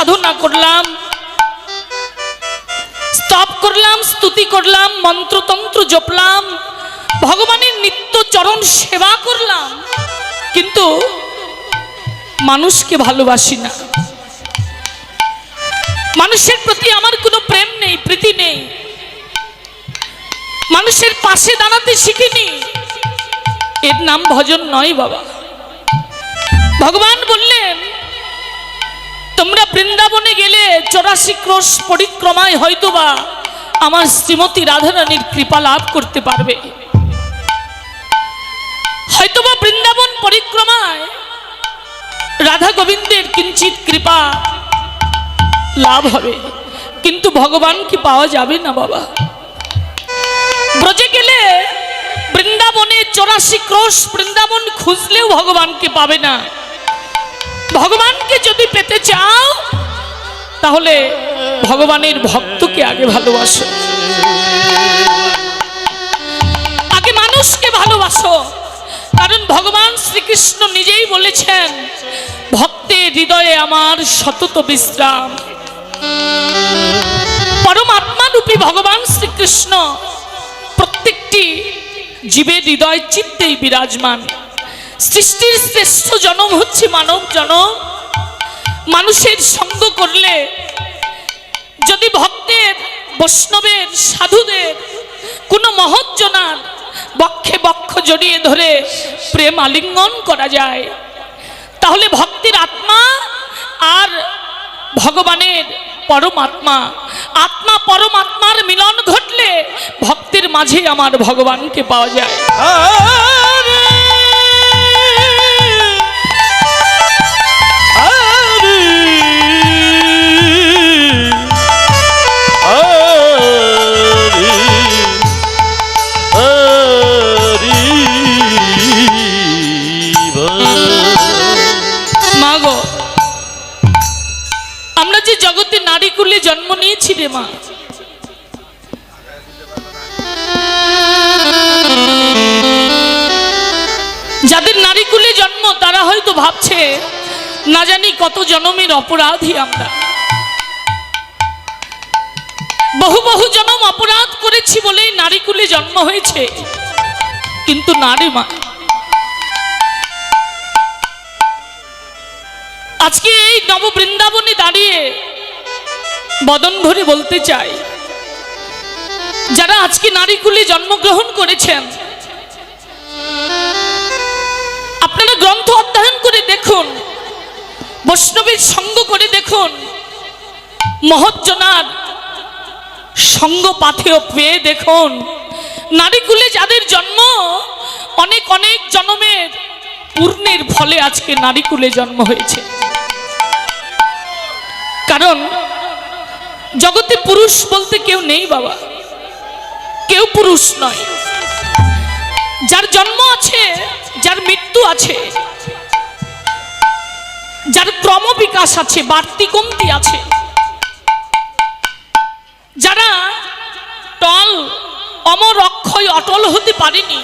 সাধনা করলাম, স্তব করলাম, স্তুতি করলাম, মন্ত্রতন্ত্র জপলাম, ভগবানের নিত্য চরণ সেবা করলাম, কিন্তু মানুষকে ভালোবাসি না। মানুষের প্রতি আমার কোনো প্রেম নেই, প্রীতি নেই, মানুষের পাশে দাঁড়াতে শিখিনি। এর নাম ভজন নয় বাবা। ভগবান বললেন, তোমরা বৃন্দাবনে গেলে 84 ক্রোশ পরিক্রমায় হয়তোবা আমার শ্রীমতী রাধারানীর কৃপা লাভ করতে পারবে, হয়তোবা বৃন্দাবন পরিক্রমায় রাধা গোবিন্দের কিঞ্চিত কৃপা লাভ হবে, কিন্তু ভগবানকে পাওয়া যাবে না বাবা। ব্রজে গেলে বৃন্দাবনে 84 ক্রোশ বৃন্দাবন খুঁজলেও ভগবানকে পাবে না। ভগবানকে যদি পেতে চাও তাহলে ভগবানের ভক্তকে আগে ভালোবাসো, আগে মানুষকে ভালোবাসো। কারণ ভগবান শ্রীকৃষ্ণ নিজেই বলেছেন, ভক্তের হৃদয়ে আমার সতত বিশ্রাম। পরমাত্মা রূপী ভগবান শ্রীকৃষ্ণ প্রত্যেকটি জীবের হৃদয় চিত্তেই বিরাজমান। সৃষ্টির শ্রেষ্ঠ জনম হচ্ছে মানব জনম। মানুষের সঙ্গ করলে, যদি ভক্তের, বৈষ্ণবের, সাধুদের কোনো মহৎজনার বক্ষে বক্ষ জড়িয়ে ধরে প্রেম আলিঙ্গন করা যায়, তাহলে ভক্তির আত্মা আর ভগবানের পরমাত্মা, আত্মা পরমাত্মার মিলন ঘটলে ভক্তের মাঝে আমার ভগবানকে পাওয়া যায়। আমরা যে জগতে নারী কুলে জন্ম নিয়েছি রে মা, যাদের নারী কুলে জন্ম তারা হয়তো ভাবছে, না জানি কত জনমের অপরাধী আমরা, বহু বহু জনম অপরাধ করেছি বলেই নারী কুলে জন্ম হয়েছে। কিন্তু না রে মা, আজকে এই নব বৃন্দাবনে দাঁড়িয়ে বদন ভরে বলতে চাই, যারা আজকে নারী কুলে জন্মগ্রহণ করেছেন, আপনারা গ্রন্থ অধ্যয়ন করে দেখুন, বৈষ্ণবের সঙ্গ করে দেখুন, মহৎজনার সঙ্গ পাথেয় পেয়ে দেখুন, নারী কুলে যাদের জন্ম অনেক অনেক জন্মের পূর্ণের ফলে আজকে নারী কুলে জন্ম হয়েছে। কারণ জগতে পুরুষ বলতে কেউ নেই বাবা, কেউ পুরুষ নয়। যার জন্ম আছে, যার মৃত্যু আছে, যার ক্রম বিকাশ আছে, বাড়তি কমতি আছে, যারা টল অমর অক্ষয় অটল হতে পারেনি,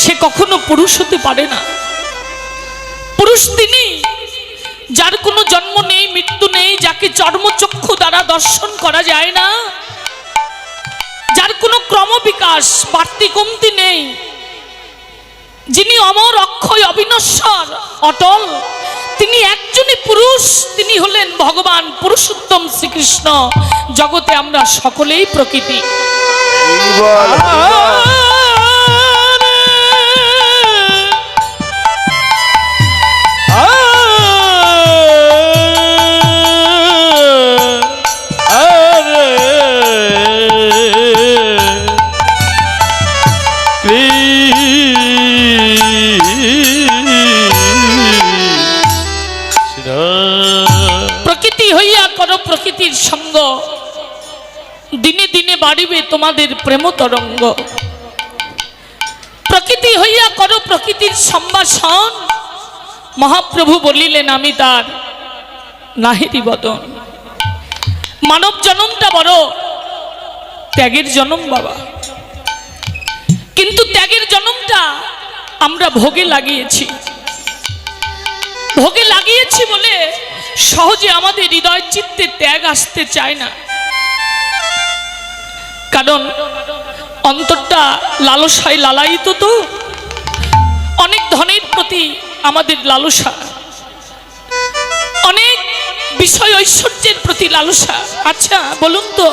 সে কখনো পুরুষ হতে পারে না। পুরুষ তিনি যার কোনো জন্ম নেই, মৃত্যু নেই, যাকে চর্মচক্ষু দ্বারা দর্শন করা যায় না, যার কোনো ক্রম বিকাশ বাড়তি কমতি নেই, যিনি অমর অক্ষয় অবিনশ্বর অটল, তিনি একজনই পুরুষ, তিনি হলেন ভগবান পুরুষোত্তম শ্রীকৃষ্ণ। জগতে আমরা সকলেই প্রকৃতি। প্রকৃতি হইয়া করো প্রকৃতির সঙ্গ, দিনে দিনে বাড়িবে তোমাদের প্রেম তরঙ্গ। প্রকৃতি হইয়া করো প্রকৃতির সম্ভাষণ, মহাপ্রভু বলিলেন আমি তার নাহিরি বদন। মানব জন্মটা বড় ত্যাগের জন্ম বাবা, কিন্তু ত্যাগের জন্মটা আমরা ভোগে লাগিয়েছি। ভোগে লাগিয়েছি বলে সহজে আমাদের হৃদয় চিত্তে ত্যাগ আসতে চায় না, কারণ অন্তরটা লালসায় লালায়িত। তো অনেক ধনের প্রতি আমাদের লালসা, অনেক বিষয় ঐশ্বর্যের প্রতি লালসা। আচ্ছা বলুন তো,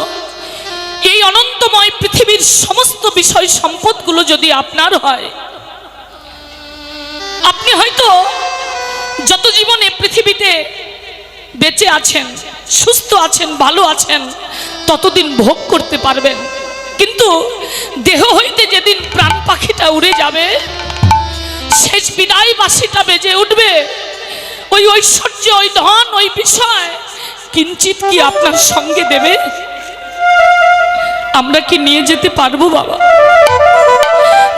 এই অনন্তময় পৃথিবীর সমস্ত বিষয় সম্পদগুলো যদি আপনার হয়, আপনি হয়তো যত জীবনে পৃথিবীতে বেঁচে আছেন, সুস্থ আছেন, ভালো আছেন, ততদিন ভোগ করতে পারবেন। কিন্তু দেহ হইতে যেদিন প্রাণ পাখিটা উড়ে যাবে, শেষ বিদায় বাঁশিটা বেজে উঠবে, ওই ঐশ্বর্য, ওই ধন, ওই বিষয় কিঞ্চিত কি আপনার সঙ্গে দেবে? আমরা কি নিয়ে যেতে পারবো বাবা?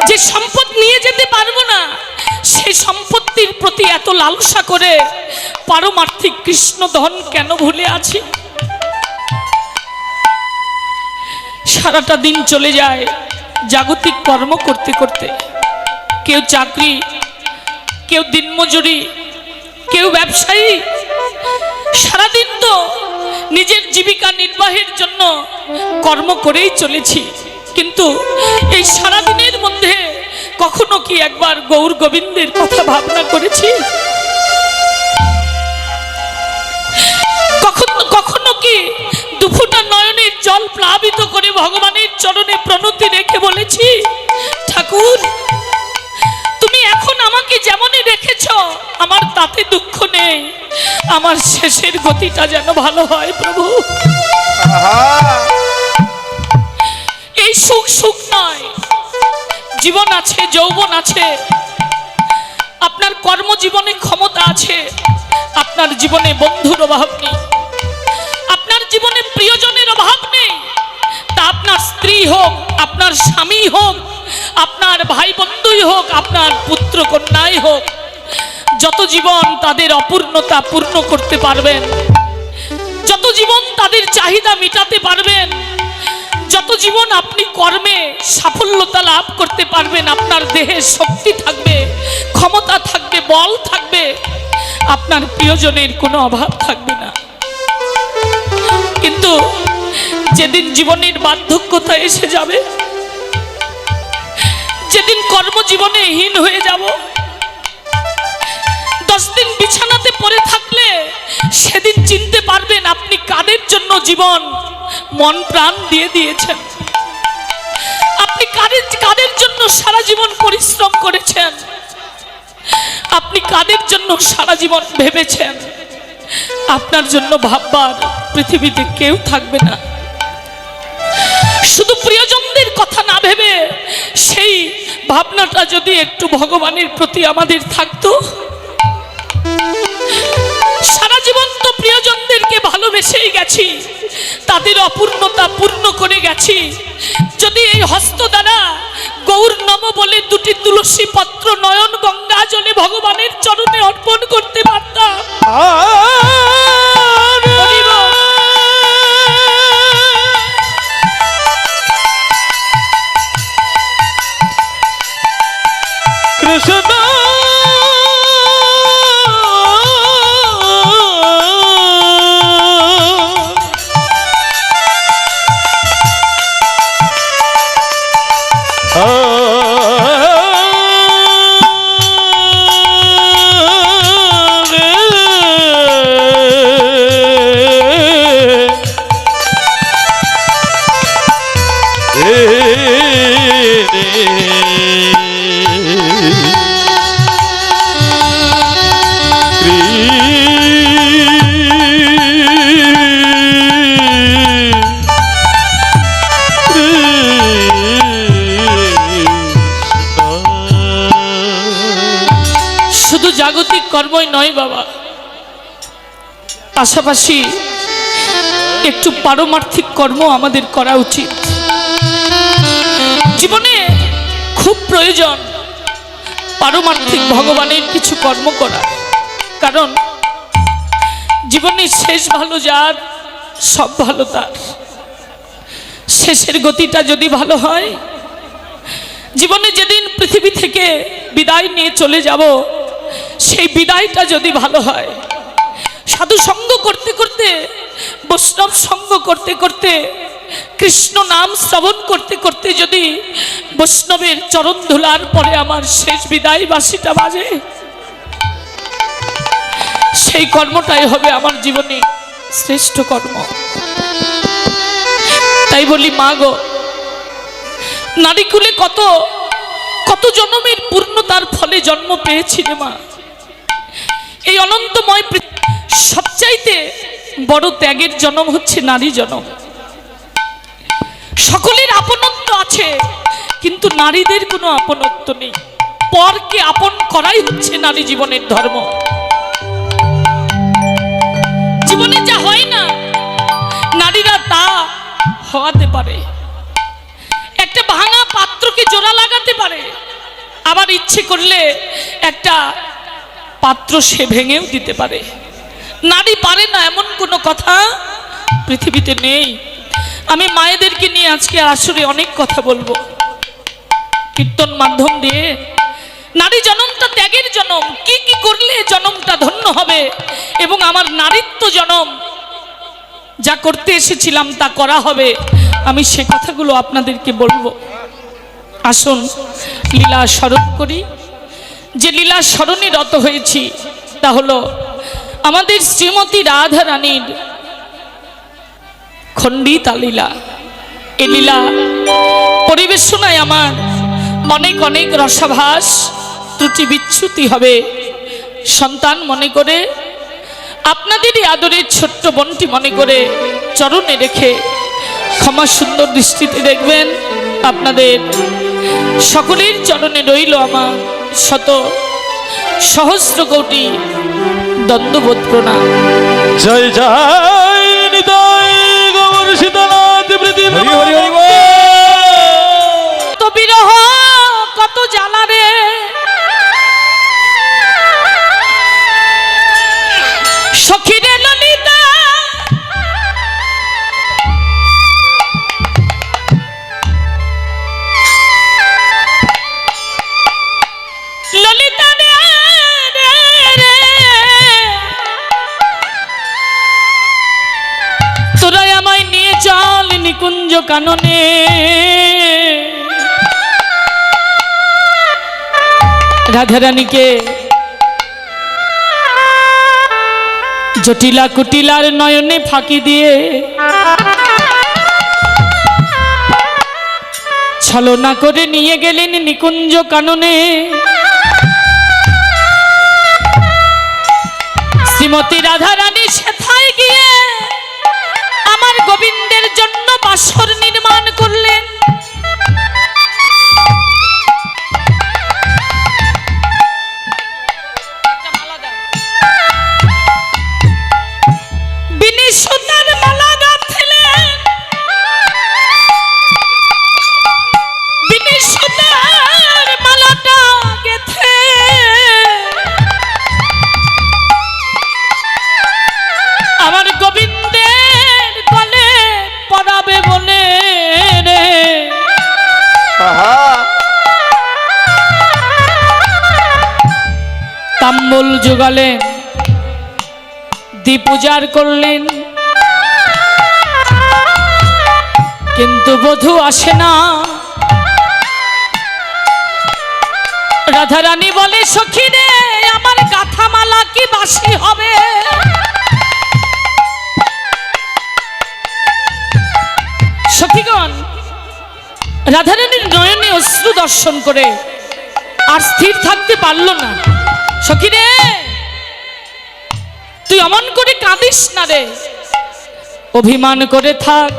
যে সম্পদ নিয়ে যেতে পারবো না, সেই সম্পত্তির প্রতি এত লালসা করে পারমার্থিক কৃষ্ণ ধন কেন ভুলে আছি? সারাটা দিন চলে যায় জাগতিক কর্ম করতে করতে, কেউ চাকরি, কেউ দিনমজুরি, কেউ ব্যবসায়ী। সারাদিন তো নিজের জীবিকা নির্বাহের জন্য কর্ম করেই চলেছি, কিন্তু এই সারাদিনের মধ্যে কখনো কি একবার গৌর গোবিন্দের কথা ভাবনা করেছি? কখনো কি দুফোঁটা নয়নের জল প্লাবিত করে ভগবানের চরণে প্রণতি রেখে বলেছি, ঠাকুর তুমি এখন আমাকে যেমনই রেখেছ, আমার তাতে দুঃখ নেই, আমার শেষের গতিটা যেন ভালো হয় প্রভু। এই সুখ সুখ নয়, জীবন আছে, যৌবন আছে, আপনার কর্মজীবনে ক্ষমতা আছে, আপনার জীবনে বন্ধুর অভাব নেই, আপনার জীবনে প্রিয়জনের অভাব নেই। তা আপনার স্ত্রী হোক, আপনার স্বামী হোক, আপনার ভাই বন্ধুই হোক, আপনার পুত্র কন্যাই হোক, যত জীবন তাদের অপূর্ণতা পূর্ণ করতে পারবেন, যত জীবন তাদের চাহিদা মেটাতে পারবেন, যত জীবন আপনি কর্মে সাফল্যতা লাভ করতে পারবেন, আপনার দেহে শক্তি থাকবে, ক্ষমতা থাকবে, বল থাকবে, আপনার প্রিয়জনের কোনো অভাব থাকবে না। কিন্তু যেদিন জীবনের বার্ধক্যতা এসে যাবে, যেদিন কর্মজীবনে হীন হয়ে যাব, 10 দিন বিছানাতে পড়ে থাকলে সেদিন চিনতে পারবেন আপনি কাদের জন্য জীবন মন প্রাণ দিয়ে দিয়েছেন, আপনি কাদের জন্য সারা জীবন পরিশ্রম করেছেন, আপনি কাদের জন্য সারা জীবন ভেবেছেন। আপনার জন্য ভাববার পৃথিবীতে কেউ থাকবে না। শুধু প্রিয়জনদের কথা না ভেবে সেই ভাবনাটা যদি একটু ভগবানের প্রতি আমাদের থাকতো। সারা জীবন তো প্রিয়জনদেরকে ভালোবেসেই গেছি, তাদের অপূর্ণতা পূর্ণ করে গেছি। যদি এই হস্ত দ্বারা গৌর নম বলে 2টি তুলসী পত্র নয়ন গঙ্গা জলে ভগবানের চরণে অর্পণ করতে পারতাম, কৃষ্ণ জাগতিক কর্মই নয় বাবা, পাশাপাশি একটু পারমার্থিক কর্ম আমাদের করা উচিত। জীবনে খুব প্রয়োজন পারমার্থিক ভগবানের কিছু কর্ম করা, কারণ জীবনের শেষ ভালো যার, সব ভালো তার। শেষের গতিটা যদি ভালো হয়, জীবনে যেদিন পৃথিবী থেকে বিদায় নিয়ে চলে যাব, সেই বিদায়টা যদি ভালো হয়, সাধু সঙ্গ করতে করতে, বৈষ্ণব সঙ্গ করতে করতে, কৃষ্ণ নাম শ্রবণ করতে করতে যদি বৈষ্ণবের চরণ ধুলার পরে আমার শেষ বিদায় বাঁশিটা বাজে, সেই কর্মটাই হবে আমার জীবনে শ্রেষ্ঠ কর্ম। তাই বলি, মা গো, নারীকুলে কত কত জন্মের পূর্ণতার ফলে জন্ম পেয়েছি রে মা। এই অনন্তময় সবচাইতে বড় ত্যাগের জন্ম হচ্ছে নারী জন্ম। সকলের আপনত্ব আছে, কিন্তু নারীদের কোনো আপনত্ব নেই। পরকে আপন করাই হচ্ছে নারী জীবনের ধর্ম। জীবনে যা হয় না, নারীরা তা হওয়াতে পারে। একটা ভাঙা পাত্রকে জোড়া লাগাতে পারে, আবার ইচ্ছে করলে একটা পাত্র সে ভেঙেও দিতে পারে। নারী পারে না এমন কোনো কথা পৃথিবীতে নেই। আমি মায়েদেরকে নিয়ে আজকে আসরে অনেক কথা বলবো কীর্তন মাধ্যম দিয়ে। নারী জনমটা ত্যাগের জনম, কি কি করলে জনমটা ধন্য হবে, এবং আমার নারীত্ব জনম যা করতে এসেছিলাম তা করা হবে, আমি সে কথাগুলো আপনাদেরকে বলবো। আসুন লীলা স্মরণ করি। যে লীলা স্মরণে রত হয়েছি তা হলো আমাদের শ্রীমতী রাধা রানীর খণ্ডিতা লীলা। এই লীলা পরিবেশনায় আমার অনেক অনেক রসাভাস ত্রুটি বিচ্যুতি হবে। সন্তান মনে করে, আপনাদেরই আদরের ছোট্ট বোনটি মনে করে চরণে রেখে ক্ষমা সুন্দর দৃষ্টিতে দেখবেন। আপনাদের সকলের চরণে রইল আমার শত সহস্র কোটি দণ্ডবোধ প্রণাম। জয় জয় নিতাই গৌর সীতানাথ প্রীতি। হরি হরি হরি বল। কত বিরহ কত জ্বালা রে, সখী রে ললিতা, ললিতা রে রে রে, তোরা আমায় নিয়ে চল নিকুঞ্জ কাননে। রাধারানীকে জটিলা কুটিলার নয়নে ফাঁকি দিয়ে ছলনা করে নিয়ে গেলেন নিকুঞ্জ কাননে। শ্রীমতী রাধারানী সেথায় গিয়ে আমার গোবিন্দের জন্য বাসর নির্মাণ করলেন। সুতার মালা গাঁথলেন, বিনি সুতার মালাটা গেথে আমার গোবিন্দের গলে পরাবে বলে রে। তাম্বুল জোগালেন, পূজার করলেন, কিন্তু বধূ আসে না। রাধারানী বলে, সখী রে আমার গাথামালা কি বাসি হবে? সখীগণ রাধারানীর নয়নে অশ্রু দর্শন করে আর স্থির থাকতে পারল না। সখী রে তুই অমন করে কাঁদিস না রে, অভিমান করে থাক,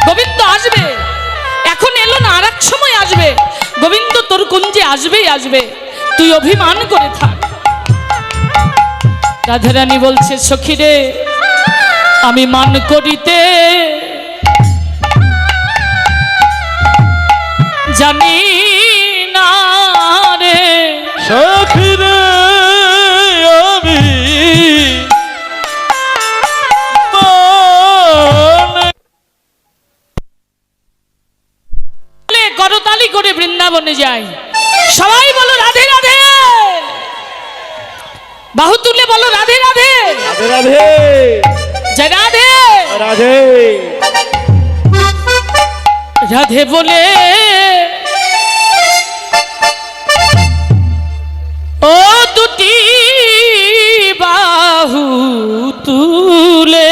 গোবিন্দ আসবে। এখন এলো না, আর এক সময় আসবে। গোবিন্দ তোর কুঞ্জে আসবেই আসবে, তুই অভিমান করে থাক। রাধারানী বলছে, সখী রে আমি মান করিতে জানি না রে। সখী রে আমি করতালি করে বৃন্দাবনে যাই, সবাই বলো রাধে রাধে। বাহু তুলে বলো রাধে রাধে। রাধে রাধে জয় রাধে রাধে রাধে বলে ও দুটি বাহু তুলে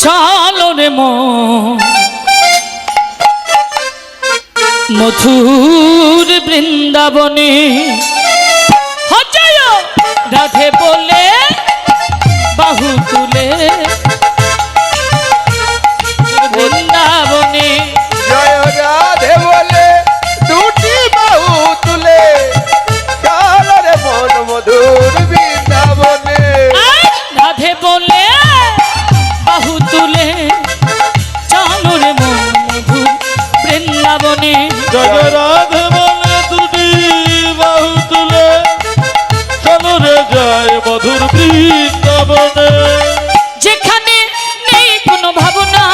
চলো রে মধুর বৃন্দাবনে। হজয় রাধে বলে বাহু তুলে বৃন্দাবনে। জয় রাধে বলে দুটি বাহু তুলে চল রে মন মধুর বৃন্দাবনে। রাধে বলে বাহু তুলে চলো রে মধুর বৃন্দাবনে। জয় রাধে বলে দুটি বাহু তুলে চলো রে যায় মধুর বৃন্দাবনে। যেখানে নেই কোনো ভাবনা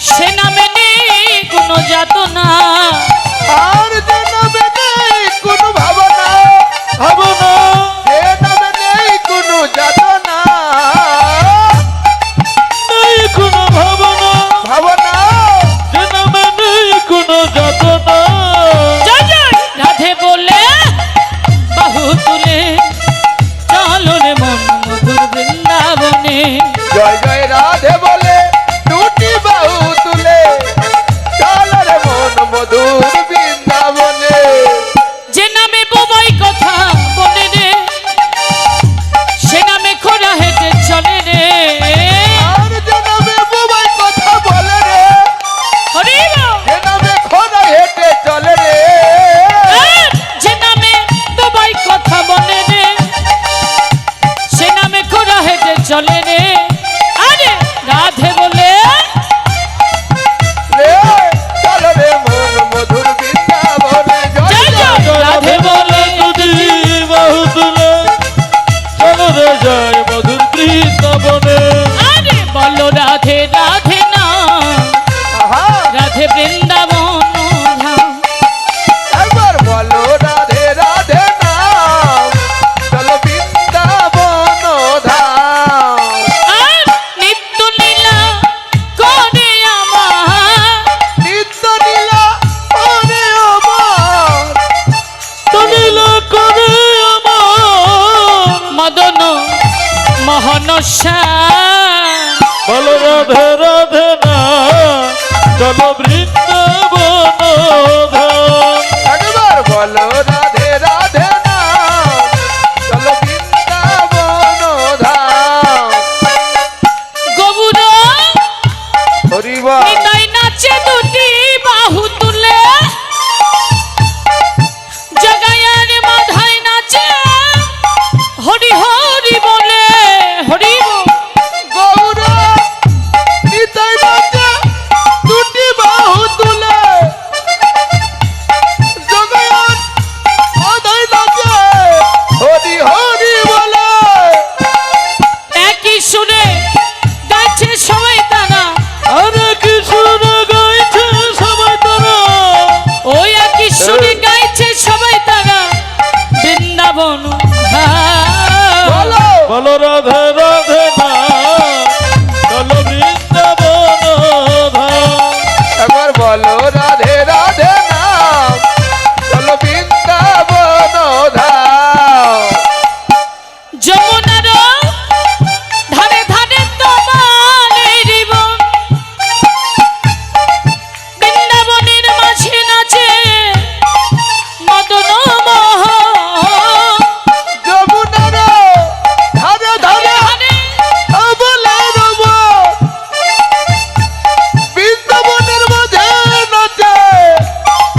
সে নামে নেই কোনো যাতনা। আর যে নামে নেই কোনো ভাবনা ভাবনা যে নামে নেই কোনো যাতনা নেই কোনো ভাবনা ভাবনা যে নামে নেই কোনো যাতনা। জয় জয় রাধে বলে বাহু তুলে চলো রে মন মধুর বৃন্দাবনে। জয় জয় রাধে বলে দুটি বাহু তুলে চল রে মন মধুর বৃন্দাবনে। যে নামে বোবাই কথা বলে রে সে নামে খোঁড়া হেঁটে চলে রে। আর যে নামে বোবাই কথা বলে রে হরি বল। যে নামে খোঁড়া হেঁটে চলে রে। যে নামে বোবাই কথা বলে রে সে নামে খোঁড়া হেঁটে চলে রে। আরে রাধে বলে রে চল রে মন মধুর বৃন্দাবনে। জয় জয় জয় জয় রাধে বলে দুটি বাহু তুলে চলো রে যায় মধুর বৃন্দাবনে। আরে বলো রাধে রাধে না আহা রাধে বৃন্দাবন ধাম। একবার বলো রাধে রাধে নাম চল বৃন্দাবন ধাম। আর নিত্য লীলা করে আমার নিত্য নীলা ওরে আমার তনিল করে আমার মদন মোহন বলো রাধে রাধে না চলো বৃন্দাবন ধাম। একবার বলো রাধে রাধে নাম চল বৃন্দাবন ধাম। গবুর হরিবা নিতাই নাচে দুটি বাহু তুলে জগায়ার মাথায় নাচে হরি হরি বলে। হরি বল। গৌর নিতাই নাচে দুটি বাহু তুলে জগয়ান মাথায় নাচে হরি হরি বলে। একই সুরে গাইছে সবাই তারা আরে কিশোর গাইছে সবাই তারা ওই একই সুরে গাইছে সবাই তারা বৃন্দাবন ধাম। বলো বলো রাধে রাধে না চলো বৃন্দাবন ধাম। একবার বলো রাধে রাধে নাম চলো বৃন্দাবন ধাম। যমুনার ধারে ধারে তোমার এই জীবন বৃন্দাবনের মাঝে নাচে মদন মোহন। যমুনার ধারে ধারে ধারে বলে রব বৃন্দাবনের মাঝে নাচে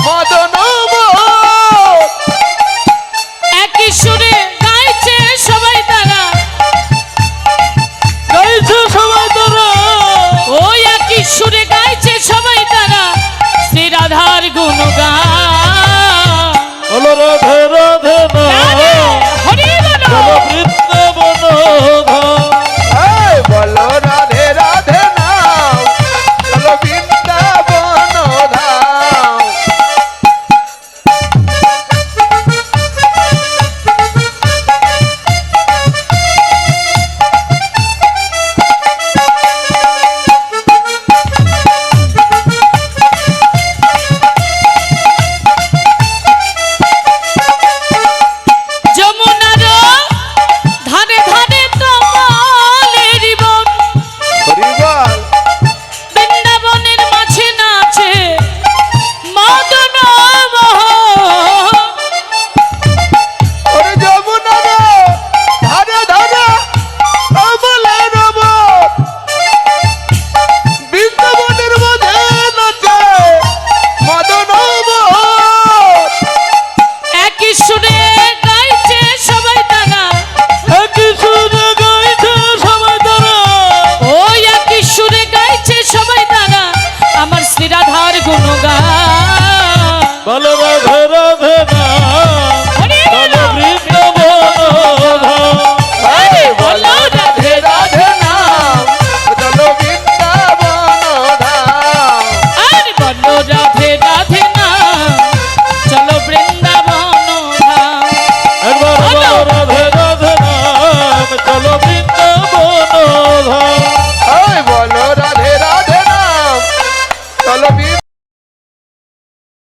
মদন মোহন। একই সুরে গাইছে সবাই তারা গাইছে সবাই তারা ওই একই সুরে গাইছে সবাই তারা শ্রী রাধার গুণগান। বলো রাধে রাধে না হরি বল। চলো বৃন্দাবন ধাম। এই বলো রাধে রাধে নাম চলো বৃন্দাবন ধাম। গুণগান বল রাধে